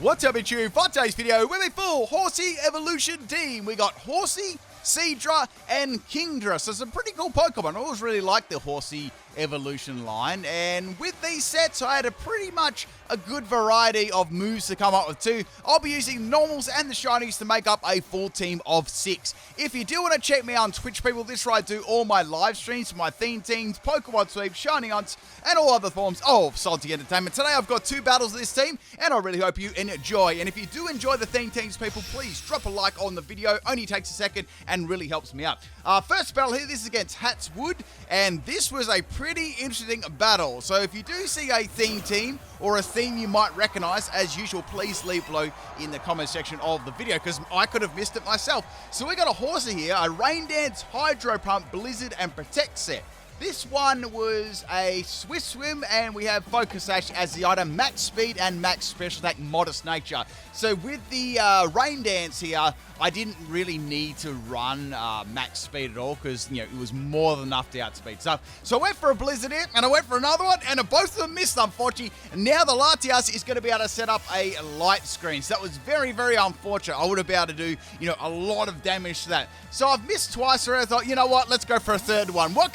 What's up, it's you? For today's video, we're a full Horsea evolution team. We got Horsea, Seadra, and Kingdra. So some pretty cool Pokemon. I always really liked the Horsea evolution line. And with these sets, I had pretty much a good variety of moves to come up with too. I'll be using normals and the shinies to make up a full team of 6. If you do want to check me out on Twitch, people, this is where I do all my live streams, my theme teams, Pokemon sweeps, shiny hunts, and all other forms of salty entertainment. Today I've got 2 battles of this team, and I really hope you enjoy. And if you do enjoy the theme teams, people, please drop a like on the video. Only takes a second and really helps me out. First battle here, this is against Hatswood, and this was a pretty interesting battle. So if you do see a theme team or a theme you might recognize, as usual, please leave below in the comment section of the video, because I could have missed it myself. So we got a Horsea here, a Rain Dance, Hydro Pump, Blizzard, and Protect set. This one was a Swift Swim, and we have Focus Sash as the item, max speed and max special attack, modest nature. So with the Rain Dance here, I didn't really need to run max speed at all, because it was more than enough to outspeed stuff. So I went for a Blizzard here, and I went for another one, and both of them missed, unfortunately. And now the Latias is going to be able to set up a light screen. So that was very, very unfortunate. I would have been able to do, a lot of damage to that. So I've missed twice already. I thought, you know what, let's go for a third one. What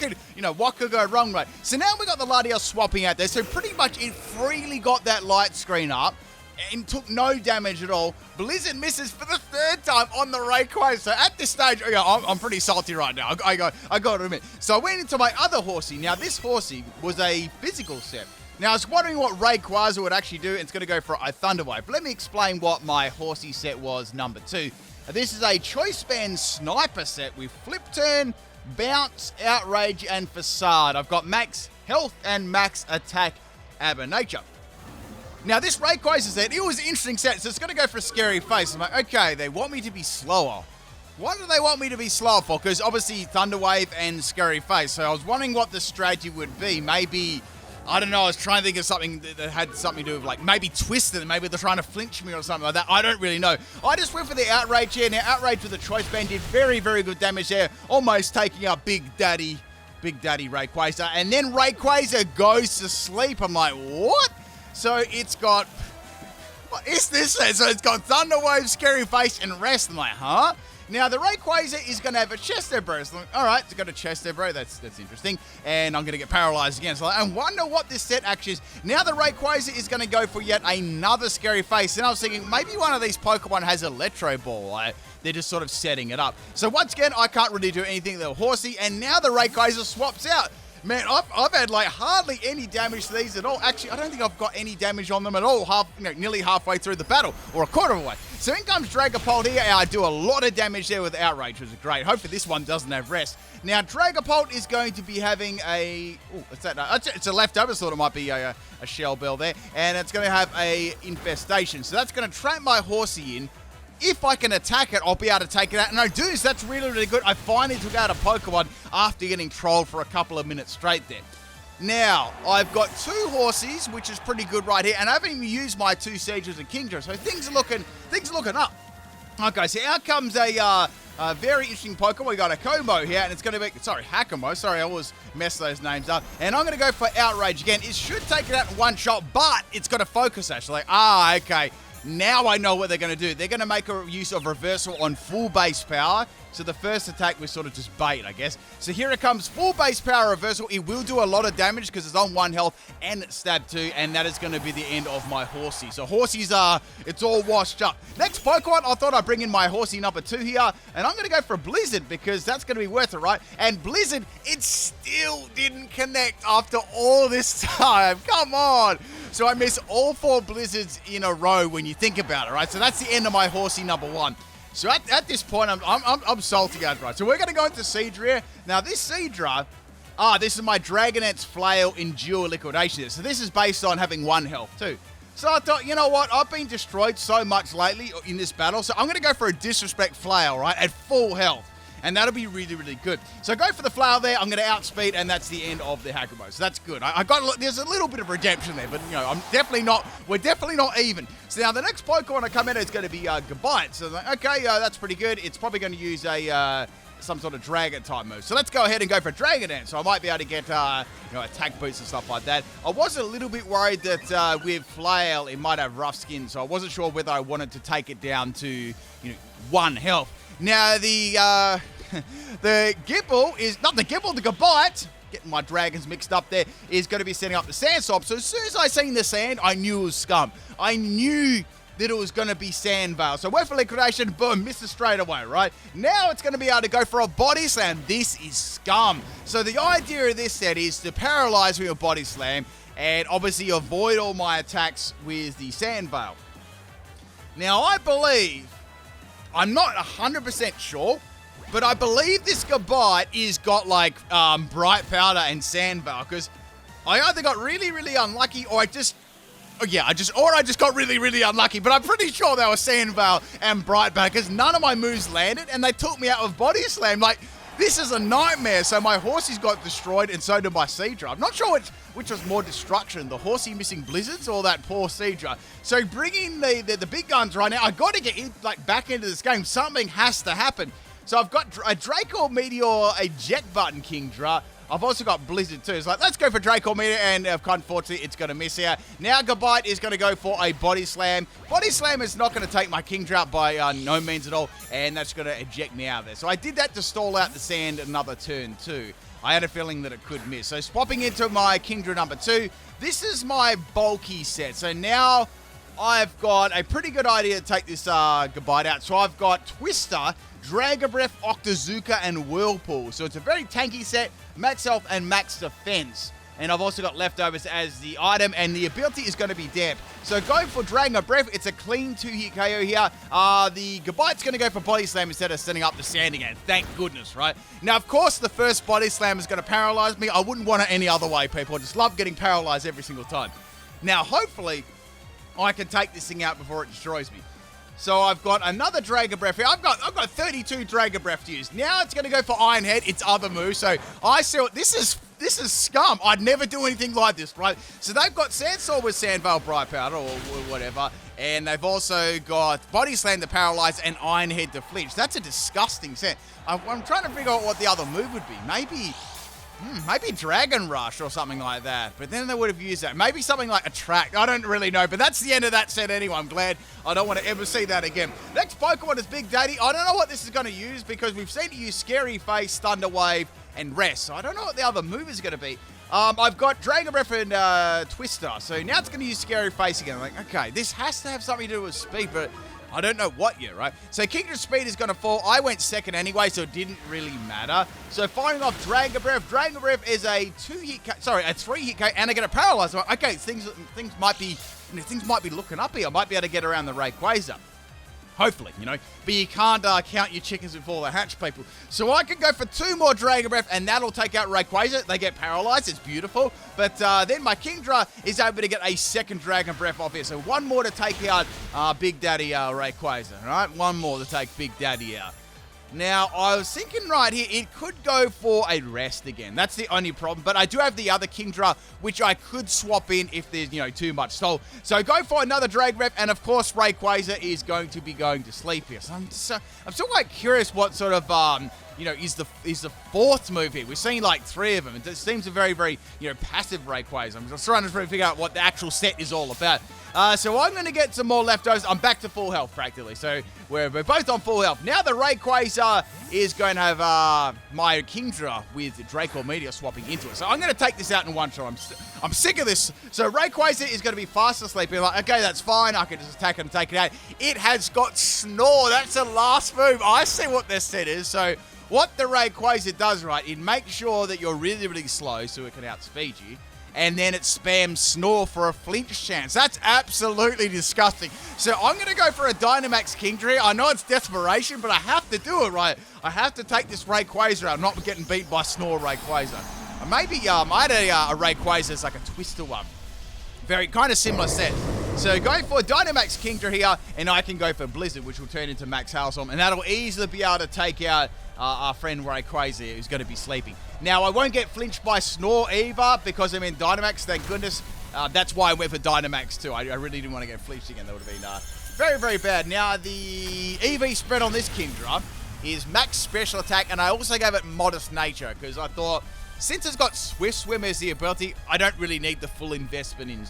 could go wrong, right? So now we got the Latias swapping out there. So pretty much it freely got that light screen up and took no damage at all. Blizzard misses for the 3rd time on the Rayquaza. So at this stage, I'm pretty salty right now. I got to admit. So I went into my other Horsea. Now this Horsea was a physical set. Now I was wondering what Rayquaza would actually do, and it's going to go for a Thunder Wave. But let me explain what my Horsea set was, number 2. This is a Choice Band Sniper set with Flip Turn, Bounce, Outrage, and Facade. I've got max health and max attack, Nature. Now, this Rayquaza set, it was an interesting set, so it's going to go for a Scary Face. I'm like, okay, they want me to be slower. What do they want me to be slower for? Because obviously Thunder Wave and Scary Face. So I was wondering what the strategy would be. Maybe, I don't know, I was trying to think of something that had something to do with, like, maybe Twisted, and maybe they're trying to flinch me or something like that. I don't really know. I just went for the Outrage here. Now, Outrage with the Choice Band did very, very good damage there, almost taking out Big Daddy Rayquaza. And then Rayquaza goes to sleep. I'm like, what? So it's got, what is this? So it's got Thunder Wave, Scary Face, and Rest. I'm like, huh? Now the Rayquaza is going to have a Chest Bro. So all right, it's got a Chest Bro. That's interesting. And I'm going to get paralyzed again. So I wonder what this set actually is. Now the Rayquaza is going to go for yet another Scary Face. And I was thinking maybe one of these Pokemon has Electro Ball. They're just sort of setting it up. So once again, I can't really do anything to the Horsea. And now the Rayquaza swaps out. Man, I've had like hardly any damage to these at all. Actually, I don't think I've got any damage on them at all. Nearly halfway through the battle, or a quarter of the way. So in comes Dragapult here. I do a lot of damage there with Outrage, which is great. Hopefully this one doesn't have Rest. Now Dragapult is going to be having a, what's that? It's a leftover, so it might be a Shell Bell there, and it's going to have a Infestation. So that's going to trap my Horsea in. If I can attack it, I'll be able to take it out. And I do, so that's really, really good. I finally took out a Pokemon after getting trolled for a couple of minutes straight there. Now, I've got 2 Horseas, which is pretty good right here. And I haven't even used my 2 Seadras and Kingdra, so things are looking up. Okay, so out comes a very interesting Pokemon. We got a Como here, and it's going to be, Hakamo. Sorry, I always mess those names up. And I'm going to go for Outrage again. It should take it out in one shot, but it's got a Focus Sash. Like, okay. Now I know what they're going to do. They're going to make a use of Reversal on full base power. So the first attack was sort of just bait, I guess. So here it comes, full base power Reversal. It will do a lot of damage because it's on 1 health and stab 2. And that is going to be the end of my Horsea. So Horseas it's all washed up. Next Pokemon, I thought I'd bring in my Horsea number 2 here. And I'm going to go for Blizzard because that's going to be worth it, right? And Blizzard, it still didn't connect after all this time. Come on. So I miss all 4 Blizzards in a row when you think about it, right? So that's the end of my Horsea number 1. So at this point, I'm salty, guys, right? So we're going to go into Seadra here. Now this Seadra, this is my Dragonette's Flail Endure Liquidation. So this is based on having 1 health too. So I thought, you know what? I've been destroyed so much lately in this battle. So I'm going to go for a Disrespect Flail, right? At full health. And that'll be really, really good. So go for the Flail there. I'm going to outspeed, and that's the end of the Hakamo. So that's good. There's a little bit of redemption there, but we're definitely not even. So now the next Pokemon I come in is going to be Gabite. So like, okay, that's pretty good. It's probably going to use a some sort of Dragon type move. So let's go ahead and go for Dragon Dance. So I might be able to get, attack boosts and stuff like that. I was a little bit worried that with Flail, it might have rough skin. So I wasn't sure whether I wanted to take it down to, 1 health. Now, the Gibble is, not the Gibble, the Gabite, getting my dragons mixed up there, is going to be setting up the Sandstorm. So as soon as I seen the sand, I knew it was scum. I knew that it was going to be Sand Veil. So went for liquidation, boom, missed it straight away, right? Now it's going to be able to go for a body slam. This is scum. So the idea of this set is to paralyze with a body slam and obviously avoid all my attacks with the Sand Veil. Now I believe, I'm not 100% sure, but I believe this Gabite is got like Bright Powder and Sand Veil, because I either got really, really unlucky or I just got really, really unlucky. But I'm pretty sure they were Sand Veil and Bright Powder, because none of my moves landed and they took me out with Body Slam. Like, this is a nightmare. So my Horseys got destroyed and so did my Seadra. I'm not sure which was more destruction, the Horsea missing Blizzards or that poor Seadra. So bringing the big guns right now, I got to get back into this game. Something has to happen. So I've got a Draco Meteor, a Jet Button Kingdra. I've also got Blizzard too. It's like, let's go for Draco Meteor, and unfortunately, it's going to miss out. Now Gabite is going to go for a Body Slam. Body Slam is not going to take my Kingdra out by no means at all, and that's going to eject me out of there. So I did that to stall out the sand another turn too. I had a feeling that it could miss. So swapping into my Kingdra number 2. This is my bulky set. So now I've got a pretty good idea to take this Gabite out. So I've got Twister, Dragon Breath, Octazooka, and Whirlpool. So it's a very tanky set, max health and max defense. And I've also got leftovers as the item, and the ability is going to be Damp. So going for Dragon Breath, it's a clean 2-hit KO here. The Gabite's going to go for Body Slam instead of setting up the sand again. Thank goodness, right? Now, of course, the first Body Slam is going to paralyze me. I wouldn't want it any other way, people. I just love getting paralyzed every single time. Now, hopefully, I can take this thing out before it destroys me. So I've got another Dragon Breath here. I've got 32 Dragon Breath to use. Now it's going to go for Iron Head, its other move. So I see what this is scum. I'd never do anything like this, right? So they've got Sandstorm with Sand Veil, Bright Powder, or whatever. And they've also got Body Slam to paralyze and Iron Head to flinch. That's a disgusting set. I'm trying to figure out what the other move would be. Maybe Dragon Rush or something like that. But then they would have used that. Maybe something like Attract. I don't really know. But that's the end of that set anyway. I'm glad I don't want to ever see that again. Next Pokemon is Big Daddy. I don't know what this is going to use because we've seen it use Scary Face, Thunder Wave, and Rest. So I don't know what the other move is going to be. I've got Dragon Breath and Twister. So now it's going to use Scary Face again. I'm like, okay, this has to have something to do with speed, but I don't know what yet, right? So Kingdra's speed is going to fall. I went second anyway, so it didn't really matter. So firing off Dragon Breath. Dragon Breath is a 3-hit K, and I get a paralyze. Okay, things might be looking up here. I might be able to get around the Rayquaza. Hopefully, But you can't count your chickens before they hatch, people. So I can go for 2 more Dragon Breath, and that'll take out Rayquaza. They get paralyzed. It's beautiful. But then my Kingdra is able to get a second Dragon Breath off here. So 1 more to take out Big Daddy Rayquaza. All right? 1 more to take Big Daddy out. Now, I was thinking right here, it could go for a Rest again. That's the only problem. But I do have the other Kingdra, which I could swap in if there's, too much stall. So go for another Dragon Breath, and of course, Rayquaza is going to be going to sleep here. So I'm still quite curious what sort of, is the 4th move here. We're seeing like 3 of them. It seems a very, very, passive Rayquaza. I'm just trying to figure out what the actual set is all about. So I'm going to get some more leftovers. I'm back to full health, practically. So we're both on full health. Now the Rayquaza is going to have my Kingdra with Draco Meteor swapping into it. So I'm going to take this out in one shot. I'm sick of this. So Rayquaza is going to be fast asleep. You're like, okay, that's fine. I can just attack it and take it out. It has got Snore. That's the last move. I see what this set is. So what the Rayquaza does, right, it makes sure that you're really, really slow so it can outspeed you. And then it spams Snore for a flinch chance. That's absolutely disgusting. So I'm going to go for a Dynamax Kingdra. I know it's desperation, but I have to do it, right? I have to take this Rayquaza out. I'm not getting beat by Snore Rayquaza. Maybe I had a Rayquaza as like a Twister one. Very kind of similar set. So going for Dynamax Kingdra here, and I can go for Blizzard, which will turn into Max Hailstorm, and that'll easily be able to take out our friend Rayquaza, who's going to be sleeping. Now, I won't get flinched by Snore either, because I'm in Dynamax, thank goodness. That's why I went for Dynamax too. I really didn't want to get flinched again. That would have been very, very bad. Now, the EV spread on this Kingdra is max special attack, and I also gave it modest nature because I thought, since it's got Swift Swim as the ability, I don't really need the full investment in,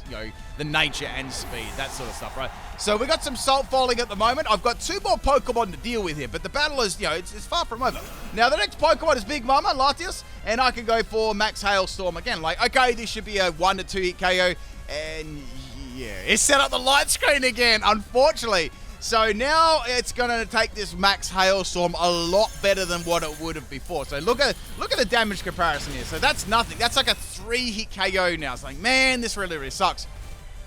the nature and speed, that sort of stuff, right? So we got some Salt falling at the moment. I've got 2 more Pokemon to deal with here, but the battle is, it's far from over. Now, the next Pokemon is Big Mama, Latias, and I can go for Max Hailstorm again. Like, okay, this should be a 1 to 2 hit KO, and yeah, it set up the light screen again, unfortunately. So now it's going to take this Max Hailstorm a lot better than what it would have before. So look at the damage comparison here. So that's nothing. That's like a 3-hit KO now. It's like, man, this really, really sucks.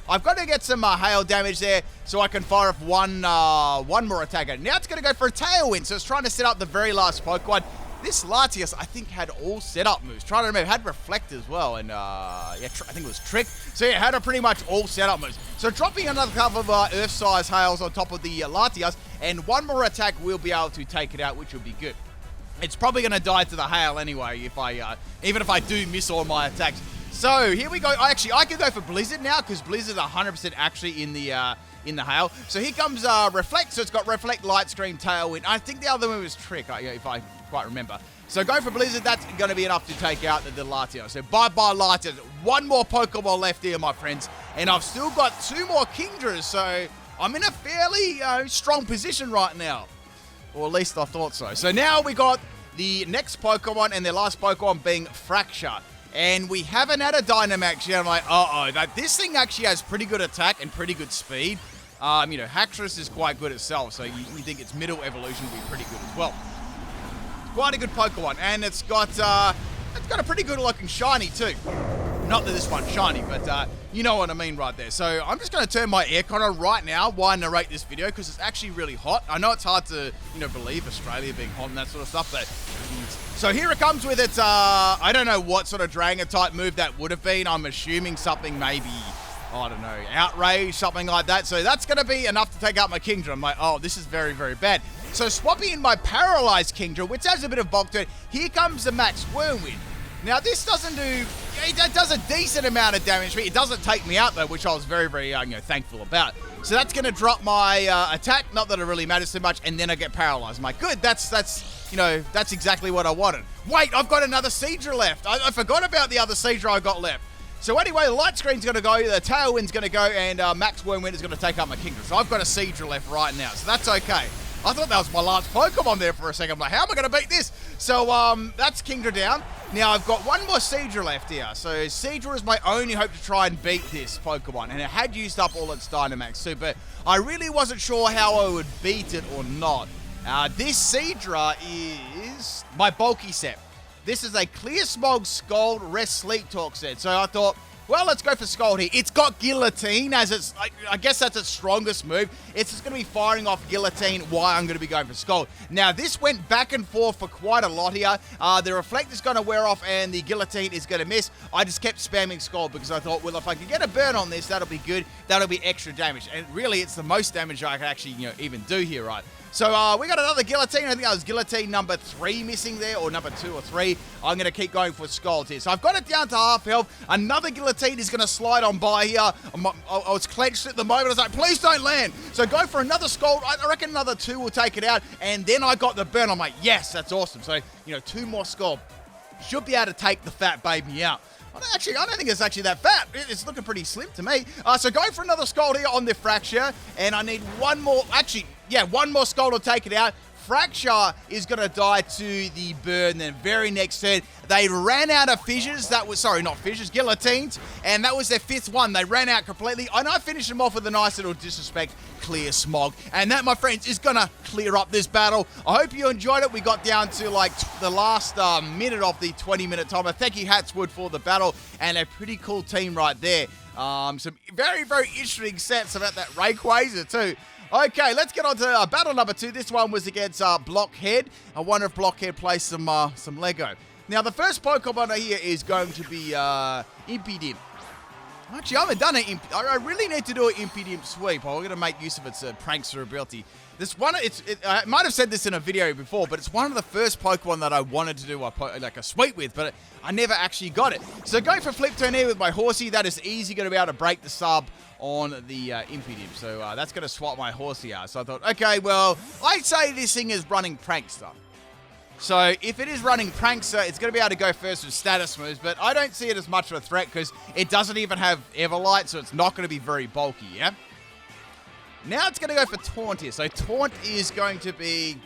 I've got to get some hail damage there so I can fire off one more attack. Now it's going to go for a Tailwind. So it's trying to set up the very last Pokemon. This Latias, I think, had all setup moves. Trying to remember, had Reflect as well, and I think it was Trick. So yeah, had a pretty much all setup moves. So dropping another couple of Earth-size Hails on top of the Latias, and one more attack will be able to take it out, which will be good. It's probably going to die to the Hail anyway, if even if I do miss all my attacks. So here we go. I can go for Blizzard now, because Blizzard 100% actually in the Hail. So here comes Reflect. So it's got Reflect, Light Screen, Tailwind. I think the other one was Trick, if I quite remember. So go for Blizzard. That's going to be enough to take out the Latias. So bye-bye Latias. One more Pokeball left here, my friends. And I've still got 2 more Kingdras. So I'm in a fairly strong position right now. Or at least I thought so. So now we got the next Pokemon and their last Pokemon being Fracture. And we haven't had a Dynamax yet. I'm like, this thing actually has pretty good attack and pretty good speed. Haxorus is quite good itself, so you think its middle evolution will be pretty good as well. Quite a good Pokemon, and it's got a pretty good looking shiny too. Not that this one's shiny, but you know what I mean right there. So I'm just going to turn my aircon on right now while I narrate this video because it's actually really hot. I know it's hard to believe Australia being hot and that sort of stuff, but so here it comes with its I don't know what sort of Dragon type move that would have been. I'm assuming something maybe, I don't know, Outrage, something like that. So that's going to be enough to take out my Kingdra. I'm like, oh, this is very, very bad. So swapping in my Paralyzed Kingdra, which has a bit of bulk to it, here comes the Max Whirlwind. Now, this doesn't do, it does a decent amount of damage to me. It doesn't take me out, though, which I was very, very thankful about. So that's going to drop my attack, not that it really matters too much, and then I get paralyzed. I'm like, good, that's exactly what I wanted. Wait, I've got another Seadra left. I forgot about the other Seadra I got left. So anyway, the Light Screen's going to go, the Tailwind's going to go, and Max Whirlwind is going to take out my Kingdra. So I've got a Seadra left right now, so that's okay. I thought that was my last Pokemon there for a second. I'm like, how am I going to beat this? So that's Kingdra down. Now I've got one more Seadra left here. So Seadra is my only hope to try and beat this Pokemon. And it had used up all its Dynamax too, but I really wasn't sure how I would beat it or not. This Seadra is my bulky set. This is a Clear Smog, Scald, Rest, Sleep Talk set. So I thought, well, let's go for Scald here. It's got Guillotine as its, I guess that's its strongest move. It's just going to be firing off Guillotine while I'm going to be going for Scald. Now, this went back and forth for quite a lot here. The Reflect is going to wear off and the Guillotine is going to miss. I just kept spamming Scald because I thought, well, if I can get a burn on this, that'll be good. That'll be extra damage. And really, it's the most damage I can actually, even do here, right? So we got another Guillotine. I think that was Guillotine number 3 missing there, or number 2 or 3. I'm going to keep going for Scald here. So I've got it down to half health. Another Guillotine is going to slide on by here. I was clenched at the moment. I was like, please don't land. So go for another Scald. I reckon another 2 will take it out. And then I got the burn. I'm like, yes, that's awesome. So, 2 more Scald. Should be able to take the fat baby out. I don't think it's actually that fat. It's looking pretty slim to me. So going for another Scald here on the Fracture. And I need one more. One more Scald to take it out. Fracture is going to die to the burn. Then very next turn, they ran out of fissures. Guillotines. And that was their 5th one. They ran out completely. And I finished them off with a nice little Disrespect, Clear Smog. And that, my friends, is going to clear up this battle. I hope you enjoyed it. We got down to the last minute of the 20-minute timer. Thank you, Hatswood, for the battle. And a pretty cool team right there. Some very, very interesting sets about that Rayquaza too. Okay, let's get on to battle number 2. This one was against Blockhead. I wonder if Blockhead plays some Lego. Now, the first Pokemon here is going to be Impidimp. Actually, I haven't done it. I really need to do an Impidimp sweep. I'm going to make use of its prankster ability. This one, I might have said this in a video before, but it's one of the first Pokemon that I wanted to do like a sweep with, but I never actually got it. So going for Flip Turn here with my Horsea, that is easy going to be able to break the sub on the Impidimp. So that's going to swap my Horsea out. So I thought, okay, well, I'd say this thing is running Prankster. So if it is running Prankster, it's going to be able to go first with status moves, but I don't see it as much of a threat because it doesn't even have Everlight, so it's not going to be very bulky, yeah? Now it's going to go for Taunt here. So Taunt is going to be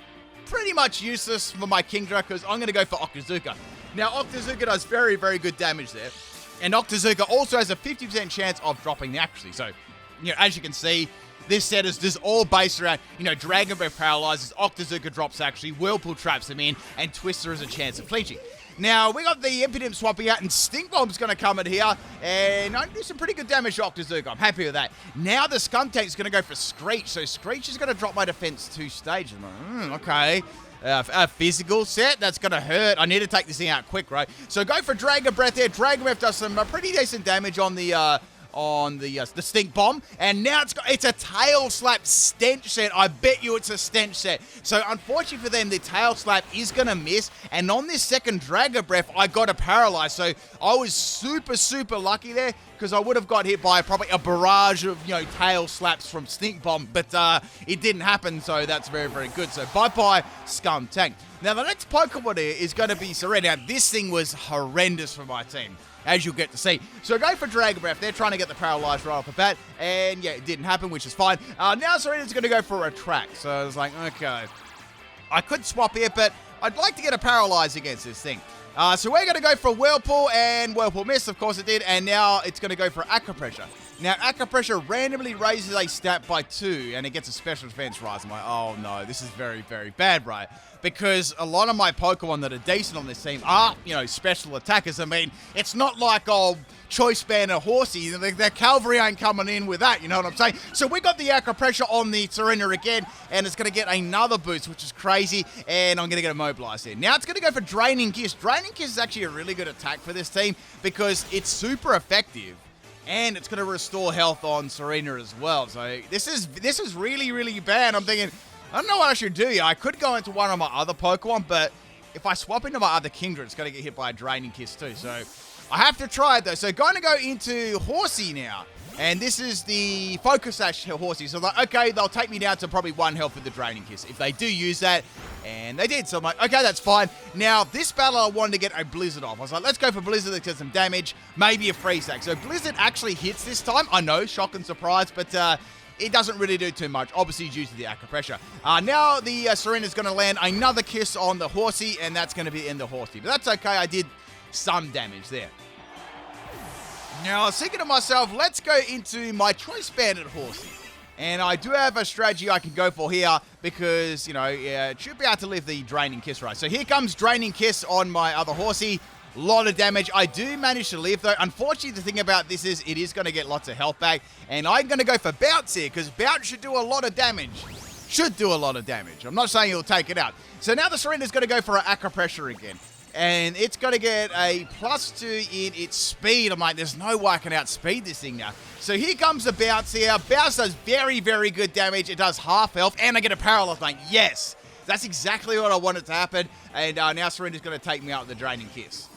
pretty much useless for my Kingdra because I'm going to go for Octazooka. Now Octazooka does very, very good damage there. And Octazooka also has a 50% chance of dropping the accuracy. So, you know, as you can see, this set is just all based around, you know, Dragon Breath paralyzes, Octazooka drops actually, Whirlpool traps him in, and Twister has a chance of flinching. Now, we got the Impidimp swapping out, and Stink Bomb's going to come in here, and I do some pretty good damage to Octazooka. I'm happy with that. Now the Skuntank's going to go for Screech, so Screech is going to drop my defense 2 stages. Okay. A physical set, that's going to hurt. I need to take this thing out quick, right? So go for Dragon Breath there. Dragon Breath does some pretty decent damage on the Stink Bomb, and now it's a Tail Slap Stench set. I bet you it's a Stench set. So unfortunately for them, the Tail Slap is going to miss, and on this second Dragon Breath, I got a Paralyze. So I was super, super lucky there, because I would have got hit by probably a barrage of, you know, Tail Slaps from Stink Bomb, but it didn't happen, so that's very, very good. So bye-bye, Skuntank. Now, the next Pokemon here is going to be Seadra. Now, this thing was horrendous for my team, as you'll get to see. So go for Dragon Breath. They're trying to get the Paralyzed right off the bat, and yeah, it didn't happen, which is fine. Now Serena's going to go for a Attract. So I was like, okay, I could swap here, but I'd like to get a Paralyze against this thing. So we're going to go for Whirlpool, and Whirlpool missed, of course it did, and now it's going to go for Aqua Pressure. Now, Aqua Pressure randomly raises a stat by 2, and it gets a special defense rise. I'm like, oh no, this is very, very bad, right? Because a lot of my Pokemon that are decent on this team are, you know, special attackers. I mean, it's not like, oh, Choice Band or Horsea. The cavalry ain't coming in with that, you know what I'm saying? So we got the Aqua Pressure on the Serena again, and it's going to get another boost, which is crazy, and I'm going to get immobilized here. Now it's going to go for Draining Kiss. Draining Kiss is actually a really good attack for this team because it's super effective. And it's going to restore health on Serena as well. So this is really, really bad. I'm thinking, I don't know what I should do here. I could go into one of my other Pokemon, but if I swap into my other Kingdra, it's going to get hit by a Draining Kiss too. So I have to try it though. So going to go into Horsea now. And this is the Focus Sash Horsea. So like, okay, they'll take me down to probably 1 health with the Draining Kiss. If they do use that, and they did. So I'm like, okay, that's fine. Now, this battle I wanted to get a Blizzard off. I was like, let's go for Blizzard to get some damage. Maybe a Freeze Sack. So Blizzard actually hits this time. I know, shock and surprise, but it doesn't really do too much, obviously due to the Aqua Pressure. Now the Serena's going to land another Kiss on the Horsea, and that's going to be in the Horsea. But that's okay, I did some damage there. Now, I was thinking to myself, let's go into my Choice Banded Horsea. And I do have a strategy I can go for here because, you know, it should be able to live the Draining Kiss, right? So here comes Draining Kiss on my other Horsea. Lot of damage. I do manage to live, though. Unfortunately, the thing about this is it is going to get lots of health back. And I'm going to go for Bounce here because Bounce should do a lot of damage. Should do a lot of damage. I'm not saying he'll take it out. So now the Serena's going to go for an Aqua Pressure again. And it's going to get a +2 in its speed. I'm like, there's no way I can outspeed this thing now. So here comes the Bounce here. Bounce does very, very good damage. It does half health, and I get a Paralyze. Like, yes, that's exactly what I wanted to happen. And now Serena's going to take me out with the Draining Kiss.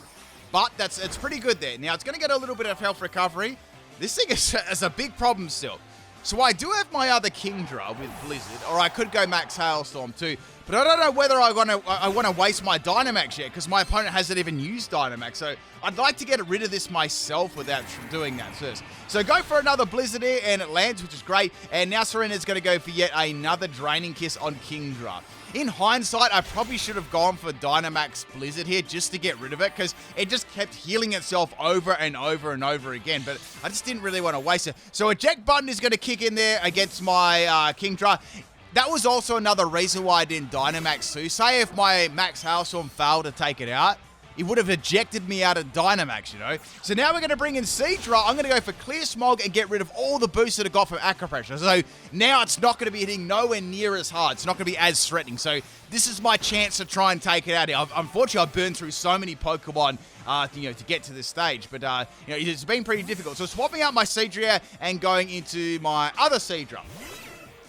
But it's pretty good there. Now, it's going to get a little bit of health recovery. This thing is a big problem still. So I do have my other Kingdra with Blizzard, or I could go Max Hailstorm too. But I don't know whether I want to waste my Dynamax yet, because my opponent hasn't even used Dynamax. So I'd like to get rid of this myself without doing that first. So go for another Blizzard here, and it lands, which is great. And now Serena's going to go for yet another Draining Kiss on Kingdra. In hindsight, I probably should have gone for Dynamax Blizzard here just to get rid of it, because it just kept healing itself over and over and over again, but I just didn't really want to waste it. So eject button is going to kick in there against my Kingdra. That was also another reason why I didn't Dynamax too. Say if my Max Hailstorm failed to take it out, it would have ejected me out of Dynamax, you know? So now we're going to bring in Seadra. I'm going to go for Clear Smog and get rid of all the boosts that I got from Aqua Pressure. So now it's not going to be hitting nowhere near as hard. It's not going to be as threatening. So this is my chance to try and take it out. Unfortunately, I've burned through so many Pokemon, to get to this stage. But, it's been pretty difficult. So swapping out my Seadra and going into my other Seadra.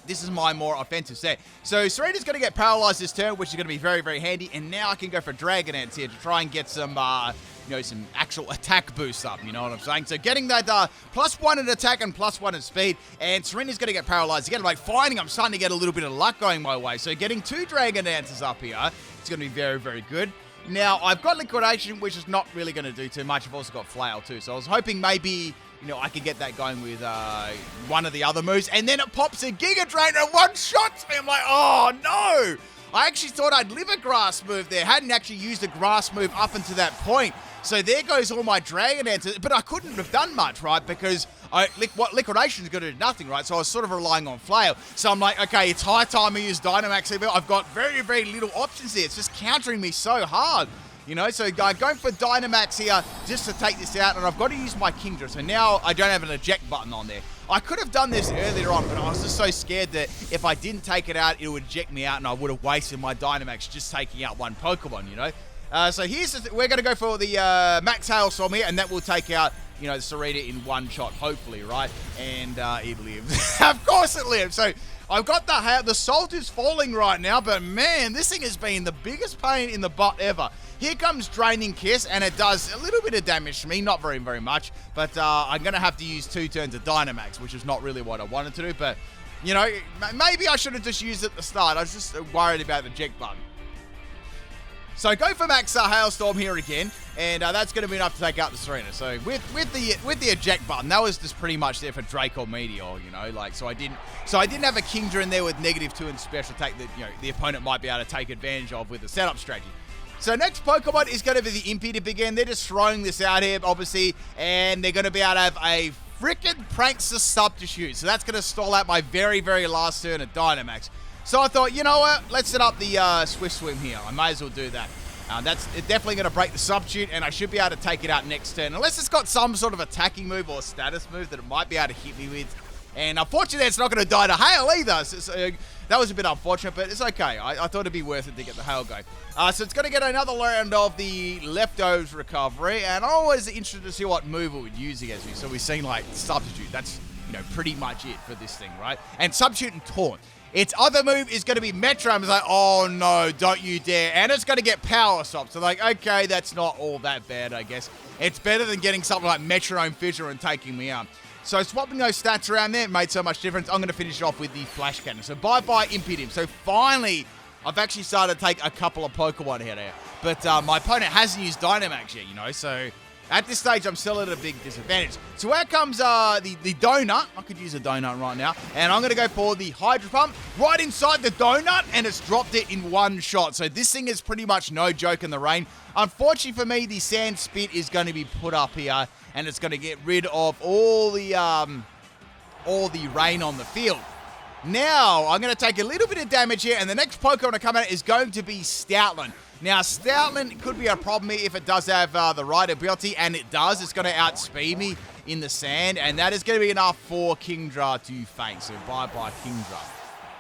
This is my more offensive set. So Serena's going to get paralyzed this turn, which is going to be very, very handy. And now I can go for Dragonance here to try and get some, some actual attack boosts up. You know what I'm saying? So getting that +1 in attack and +1 in speed. And Serena's going to get paralyzed again. Like, finding I'm starting to get a little bit of luck going my way. So getting 2 Dragonances up here, it's going to be very, very good. Now, I've got Liquidation, which is not really going to do too much. I've also got Flail too. So I was hoping maybe, I could get that going with one of the other moves. And then it pops a Giga Drain and one-shots me. I'm like, oh, no. I actually thought I'd live a grass move there. Hadn't actually used a grass move up until that point. So there goes all my Dragonances. But I couldn't have done much, right? Because Liquidation's going to do nothing, right? So I was sort of relying on Flail. So I'm like, okay, it's high time I use Dynamax here. I've got very, very little options here. It's just countering me so hard. So going for Dynamax here just to take this out, and I've got to use my Kingdra. So now I don't have an eject button on there. I could have done this earlier on, but I was just so scared that if I didn't take it out, it would eject me out, and I would have wasted my Dynamax just taking out one Pokemon, So we're going to go for the Max Hailstorm here, and that will take out, the Serena in one shot, hopefully, right? And it lives. Of course it lives. So I've got the salt is falling right now, but man, this thing has been the biggest pain in the butt ever. Here comes Draining Kiss, and it does a little bit of damage to me, not very, very much, but I'm going to have to use 2 turns of Dynamax, which is not really what I wanted to do, but, maybe I should have just used it at the start. I was just worried about the eject button. So go for Max Hailstorm here again, and that's going to be enough to take out the Serena. So with the eject button, that was just pretty much there for Drake or Meteor, so I didn't have a Kingdra in there with -2 and special attack that the opponent might be able to take advantage of with the setup strategy. So next Pokemon is going to be the Impidimp again. They're just throwing this out here, obviously, and they're going to be able to have a frickin' Prankster Substitute. So that's going to stall out my very, very last turn of Dynamax. So I thought, you know what? Let's set up the Swift Swim here. I may as well do that. That's definitely going to break the Substitute, and I should be able to take it out next turn. Unless it's got some sort of attacking move or status move that it might be able to hit me with. And unfortunately, it's not going to die to Hail either. So that was a bit unfortunate, but it's okay. I thought it'd be worth it to get the Hail going. So it's going to get another round of the Leftovers recovery, and I'm always interested to see what move it would use against me. So we've seen, Substitute. That's, pretty much it for this thing, right? And Substitute and Taunt. Its other move is going to be Metro. It's like, oh no, don't you dare. And it's going to get Power Stop. So okay, that's not all that bad, I guess. It's better than getting something like Metronome Fissure and taking me out. So swapping those stats around there made so much difference. I'm going to finish off with the Flash Cannon. So bye-bye Impidimp. So finally, I've actually started to take a couple of Pokemon out here. But my opponent hasn't used Dynamax yet, so at this stage, I'm still at a big disadvantage. So out comes the Donut. I could use a Donut right now. And I'm going to go for the Hydro Pump right inside the Donut, and it's dropped it in one shot. So this thing is pretty much no joke in the rain. Unfortunately for me, the Sand Spit is going to be put up here, and it's going to get rid of all the rain on the field. Now, I'm going to take a little bit of damage here, and the next Pokemon to come out is going to be Stoutland. Now, Stoutland could be a problem here if it does have the right ability, and it does. It's going to outspeed me in the sand, and that is going to be enough for Kingdra to faint. So, bye-bye, Kingdra.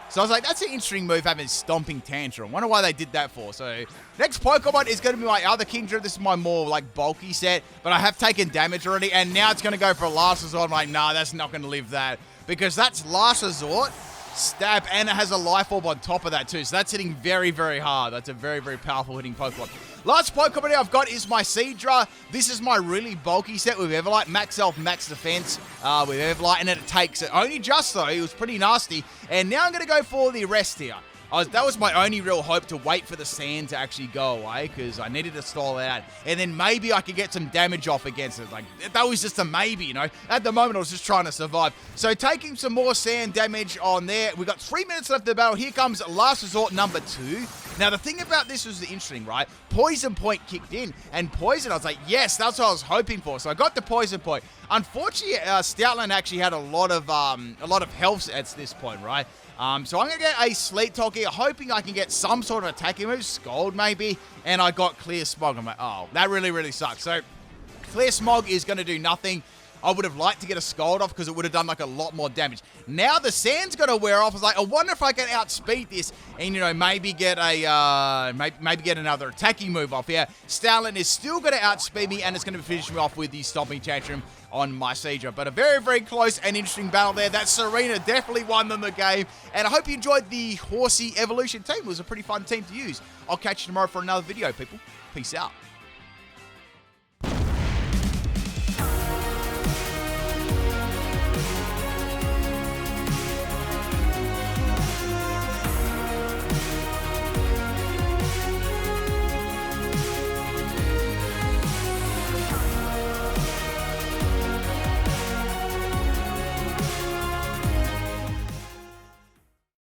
So I was like, that's an interesting move, having Stomping Tantrum. Wonder why they did that for. So next Pokemon is going to be my other Kingdra. This is my more bulky set, but I have taken damage already, and now it's going to go for a Last Resort. I'm like, nah, that's not going to live that, because that's Last Resort, Stab, and it has a Life Orb on top of that too. So that's hitting very, very hard. That's a very, very powerful hitting Pokemon. Last Pokemon I've got is my Seadra. This is my really bulky set with Everlight. Max Health, Max Defense with Everlight, and it takes it. Only just though, it was pretty nasty. And now I'm going to go for the rest here. That was my only real hope, to wait for the sand to actually go away, because I needed to stall it out. And then maybe I could get some damage off against it. That was just a maybe, At the moment, I was just trying to survive. So taking some more sand damage on there. We've got 3 minutes left of the battle. Here comes Last Resort number 2. Now, the thing about this was interesting, right? Poison Point kicked in, and Poison, I was like, yes, that's what I was hoping for. So I got the Poison Point. Unfortunately, Stoutland actually had a lot of health at this point, right? So I'm going to get a Sleep Talk here, hoping I can get some sort of attacking move, Scald maybe, and I got Clear Smog. I'm like, oh, that really, really sucks. So Clear Smog is going to do nothing. I would have liked to get a Scald off because it would have done like a lot more damage. Now the Sand's going to wear off. I was like, I wonder if I can outspeed this and, you know, maybe get a maybe get another attacking move off here. Stoutland is still going to outspeed me, and it's going to finish me off with the Stomping Tantrum on my Seadra. But a very, very close and interesting battle there. That Serena definitely won them the game. And I hope you enjoyed the Horsea Evolution team. It was a pretty fun team to use. I'll catch you tomorrow for another video, people. Peace out.